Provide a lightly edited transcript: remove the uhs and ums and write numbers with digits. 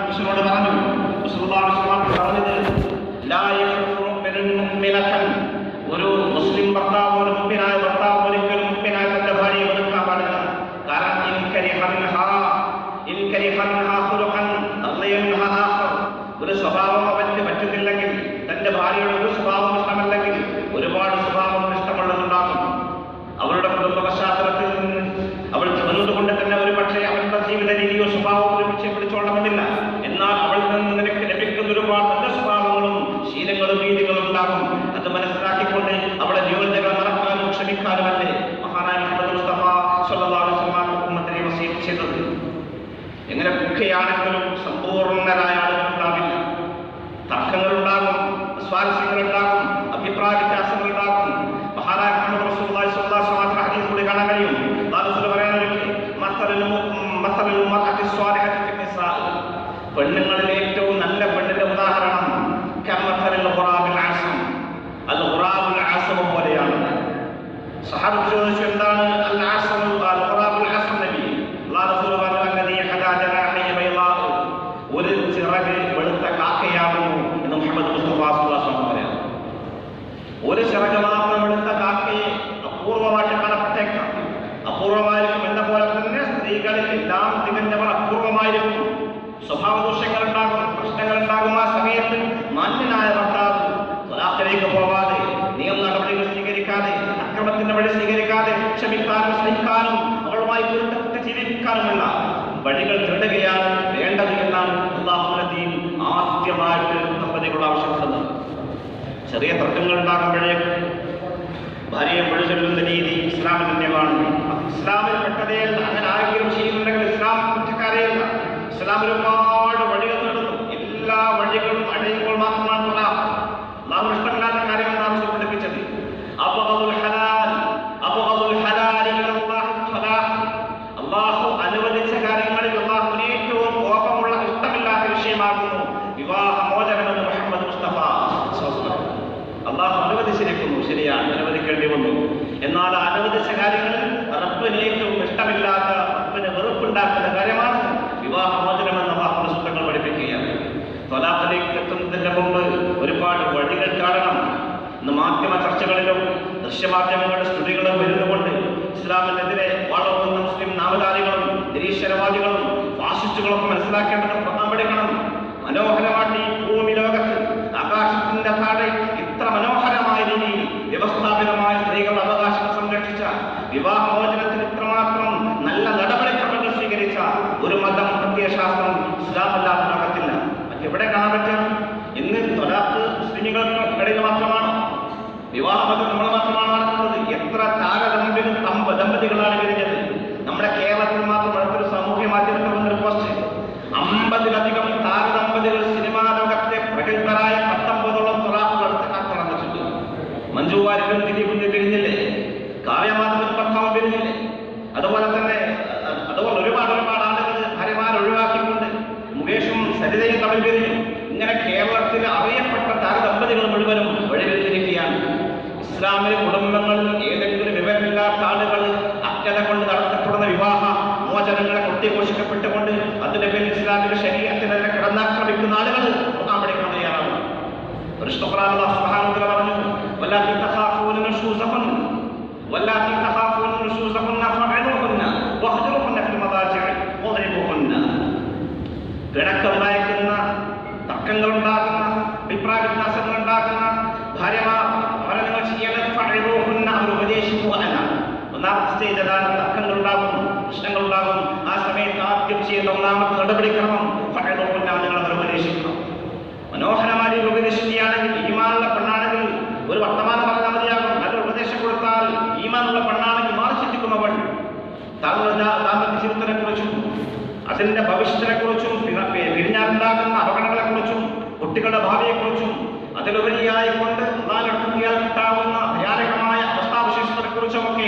പുരുഷനോട് പറഞ്ഞു, പറഞ്ഞത് ഒരു മുസ്ലിം ഭർത്താവ്, ഒരു മുമ്പിനായ ഭർത്താവ് ഒരിക്കലും മുമ്പിനായ തന്റെ ഭാര്യയെ വെറുക്കാൻ പാടില്ല. കാരണം ഒരു സ്വഭാവം അവന് പറ്റുന്നില്ലെങ്കിൽ, തന്റെ ഭാര്യയുടെ ഒരു സ്വഭാവം ഇഷ്ടമല്ലെങ്കിൽ ഒരുപാട് സ്വഭാവം ഇഷ്ടമുള്ളതുണ്ടാകും. അവരുടെ കുടുംബ പശ്ചാത്തലത്തിൽ നിന്ന് അവൾ വന്നതുകൊണ്ട് തന്നെ ഒരു പക്ഷേ അവരുടെ ജീവിത രീതിയോ സ്വഭാവമോ ഒരുപക്ഷെ പിടിച്ചോളണമെന്നില്ല. എന്നാൽ അവളിൽ നിന്ന് നിനക്ക് ലഭിക്കുന്ന ഒരുപാട് നല്ല സ്വഭാവങ്ങളും ശീലങ്ങളും രീതികളും ഉണ്ടാകും. അത് മനസ്സിലാക്കിക്കൊണ്ട് അവളെ ന്യൂനതകൾ മറക്കാനും ക്ഷമിക്കാനുമല്ലേ മഹാനായ മുഹമ്മദ് മുസ്തഫ സ്വല്ലല്ലാഹു അലൈഹി വസല്ലം ഉമ്മത്തിനെ വസീയത്ത് ചെയ്തത്. എങ്ങനെയൊക്കെയാണെങ്കിലും സമ്പൂർണ്ണരായ ആളുകൾ ഉണ്ടാവില്ല. തർക്കങ്ങളുണ്ടാകും, സ്വാരസ്യങ്ങളുണ്ടാകും, അഭിപ്രായ വ്യത്യാസങ്ങളുണ്ടാകും. മഹാനായ മുഹമ്മദ് റസൂലുള്ളാഹി സ്വല്ലല്ലാഹു അലൈഹി വസല്ലം ഹദീസ് കൂടി കാണാൻ കഴിയും. പെണ്ണുങ്ങളിൽ ഏറ്റവും നല്ല പെണ്ണിന്റെ ഉദാഹരണം പോലെയാണ്. സഹാബത്ത് ചോദിച്ചു, എന്താണ് അൽ ആസം? നബി ഒരു ചിറക് വെളുത്ത കാക്കയാകുന്നു എന്ന് മുഹമ്മദ് മുസ്തഫ സ്വല്ലല്ലാഹു അലൈഹി വസല്ലം പറയാം. ഒരു ചിറക് മാത്രം വെളുത്ത കാക്കയെ അപൂർവമായിട്ട് കാണപ്പെട്ടേക്കാം. അപൂർവമായിരിക്കും എന്ന പോലെ തന്നെ സ്ത്രീകളിൽ എല്ലാം തികഞ്ഞവർ അപൂർവമായിരിക്കും. സ്വഭാവദോഷങ്ങൾ ഉണ്ടാകും, പ്രശ്നങ്ങൾ ഉണ്ടാകും. ആ സമയത്ത് മാന്യനായ ഭർത്താവ് തൊലാഖിലേക്ക് പോവാതെ, നിയമ നടപടികൾ സ്വീകരിക്കാതെ, അക്രമത്തിന്റെ വഴി സ്വീകരിക്കാതെ, ക്ഷമിക്കാനും സ്നേഹിക്കാനും അവളുമായി പൊരുത്തപ്പെട്ട് ജീവിക്കാനുമുള്ള വഴികൾ തേടുകയാണ് വേണ്ടത് എന്നാണ് അല്ലാഹുവിന്റെ ദീൻ ആദ്യമായിട്ട് ദമ്പതികൾ ആവശ്യപ്പെടുന്നത്. ചെറിയ തർക്കങ്ങൾ ഉണ്ടാകുമ്പോഴേക്ക് ഭാര്യയെ പൊഴിച്ചൊല്ലുന്ന രീതി ഇസ്ലാമിന്റെയാണ്. ഇസ്ലാമിൽ പെട്ടതേ അങ്ങനെ ആരെങ്കിലും ചെയ്യുന്നുണ്ടെങ്കിൽ ഇസ്ലാം കുറ്റക്കാരെയല്ല. ഇസ്ലാം ഒരുപാട് വഴികൾ നേടുന്നു. എല്ലാ വഴികളും അടയുമ്പോൾ മാത്രമാണ് നാം ഇഷ്ടമില്ലാത്ത കാര്യങ്ങൾ നാം പഠിപ്പിച്ചത്. അള്ളാഹു അനുവദിച്ച കാര്യങ്ങളിൽ അള്ളാഹുവിന് ഏറ്റവും കോപമുള്ള ഇഷ്ടമില്ലാത്ത വിഷയമാകുന്നു വിവാഹമോചനമെന്ന് മുഹമ്മദ് മുസ്തഫ. അള്ളാഹു അനുവദിച്ചിരിക്കുന്നു, ശരിയാണ്, അനുവദിക്കേണ്ടി വന്നു. എന്നാൽ അനുവദിച്ച കാര്യങ്ങളിൽ റബ്ബിന് ഏറ്റവും ഇഷ്ടമില്ലാത്ത, റബ്ബിന് വെറുപ്പുണ്ടാക്കുന്ന കാര്യമാണ് വിവാഹമോചനമെന്ന് അള്ളാഹു പുസ്തകങ്ങൾ പഠിപ്പിക്കുകയാണ്. ത്വലാഖിലേക്ക് എത്തുന്നതിന്റെ മുമ്പ് ഒരുപാട് വഴികൾ കാണണം. ഇന്ന് മാധ്യമ ചർച്ചകളിലും ദൃശ്യമാധ്യമങ്ങളുടെ സ്തുതികളും വരുന്നുകൊണ്ട് ഇസ്ലാമിനെതിരെ വളർന്ന മുസ്ലിം നാമധാരികളും നിരീശ്വരവാദികളും ഫാസിസ്റ്റുകളൊക്കെ മനസ്സിലാക്കേണ്ടത് പഠിക്കണം. മനോഹരമായിട്ട് ഈ ഭൂമി ലോകത്ത് ആകാശത്തിന്റെ താഴെ ഇത്ര മനോഹരമായ രീതിയിൽ വ്യവസ്ഥാപിതമായ സ്ത്രീകളുടെ അവകാശം സംരക്ഷിച്ച, വിവാഹമോചനത്തിന് ഇത്രമാത്രം നല്ല നടപടിക്രമങ്ങൾ സ്വീകരിച്ച ഒരു മതം, പ്രത്യയശാസ്ത്രം ഇസ്ലാമല്ലാത്ത ലോകത്തില്ല. മറ്റെവിടെ കാണാൻ പറ്റും? ഇന്ന് ത്വലാഖ് മുസ്ലിമുകൾക്ക് ഇടയിൽ മാത്രമാണോ? വിവാഹമോചനം നമ്മൾ മാത്രമാണ് നടക്കുന്നത്? എത്ര ദമ്പതികളാണ് വിരിഞ്ഞത്? നമ്മുടെ കേരളത്തിൽ മാത്രം അടുത്തൊരു സാമൂഹ്യ മാധ്യമത്തിൽ വന്നൊരു പോസ്റ്റ്, 50-ലധികം താരദമ്പതികൾ സിനിമാ ലോകത്തെ പ്രഗത്ഭരായ 19ഓളം ത്വലാഖുകൾ അടുത്ത കാലത്ത് നടന്നിട്ടുണ്ട്. മഞ്ജു വാര്യരും ദിലീപും പിരിഞ്ഞില്ലേ? കാവ്യമാധവൻ ഭർത്താവ് പിരിഞ്ഞില്ലേ? അതുപോലെ ഒരുപാട് ആളുകൾ ഭാര്യമാരെ ഒഴിവാക്കിക്കൊണ്ട് മുകേഷും സരിതയും തമ്മിൽ പിരിഞ്ഞു. ഇങ്ങനെ കേരളത്തിൽ അറിയപ്പെട്ട താരദമ്പതികൾ മുഴുവനും വഴിപിരിഞ്ഞിരിക്കുകയാണ്. ഇസ്ലാമിലെ കുടുംബങ്ങളിൽ ഏതെങ്കിലും വിവരമില്ലാത്ത ആളുകൾ അജ്ഞത കൊണ്ട് നടത്തപ്പെടുന്ന വിവാഹ മോചനങ്ങളെ കൊട്ടിഘോഷിക്കപ്പെട്ടുകൊണ്ട് അതിന്റെ പേരിൽ ഇസ്ലാമിക ശരീഅത്തിനെതിരെ കിടന്നാക്രമിക്കുന്ന ആളുകൾ നാം പഠിക്കാൻ തയ്യാറാണ്. ഒരു ഖുർആൻ അല്ലാഹു സുബ്ഹാനഹു വ തആല പറഞ്ഞു, വല്ലാത്തി തഖാഫൂന നുശൂസഹുന്ന ഫഅദുഹുന്ന വഹ്ജുറുഹുന്ന ഫിൽ മദാജിഇ വദ്രിബുഹുന്ന. പിണക്കമുണ്ടാക്കുന്ന, തർക്കങ്ങളുണ്ടാകുന്ന, അഭിപ്രായ വ്യത്യാസങ്ങൾ ഉണ്ടാക്കുന്ന ഭാര്യമാർ അവരെ നിങ്ങൾ ചെയ്യേണ്ടത് ഫഅദുഹുന്ന, അവർ ഉപദേശിക്കുക എന്നാണ്. ഒന്നാമത്തെ സ്റ്റേജ് അതാണ്. തർക്കങ്ങൾ ഉണ്ടാകും, പ്രശ്നങ്ങൾ ഉണ്ടാകും. ആ സമയത്ത് ആദ്യം ചെയ്യുന്ന ഒന്നാമത്തെ നടപടിക്രമം ഫഅദുഹുന്ന, നിങ്ങൾ അവരെ ഉപദേശിക്കണം. മനോഹരമായി ഉപദേശിക്കുകയാണെങ്കിൽ, ഈമാനുള്ള പെണ്ണാണെങ്കിൽ ഒരു വർത്തമാനം പറഞ്ഞാൽ മതിയാകും. നല്ല ഉപദേശം കൊടുത്താൽ ഈമാനുള്ള പെണ്ണാണെങ്കിൽ മാറി ചിന്തിക്കും. അവൾ താങ്കളുടെ ദാമ്പത്യ ജീവിതത്തിനെ കുറിച്ചും അതിന്റെ ഭവിഷ്യത്തിനെ കുറിച്ചും പിരിഞ്ഞാലുണ്ടാകുന്ന അപകടങ്ങളെ കുറിച്ചും കുട്ടികളുടെ ഭാവിയെക്കുറിച്ചും അതിലുപരിയായിക്കൊണ്ട് നാലെടുത്തിയാൽ കിട്ടാവുന്ന ഭയാനകമായ അവസ്ഥാവിശേഷങ്ങളെ കുറിച്ചുമൊക്കെ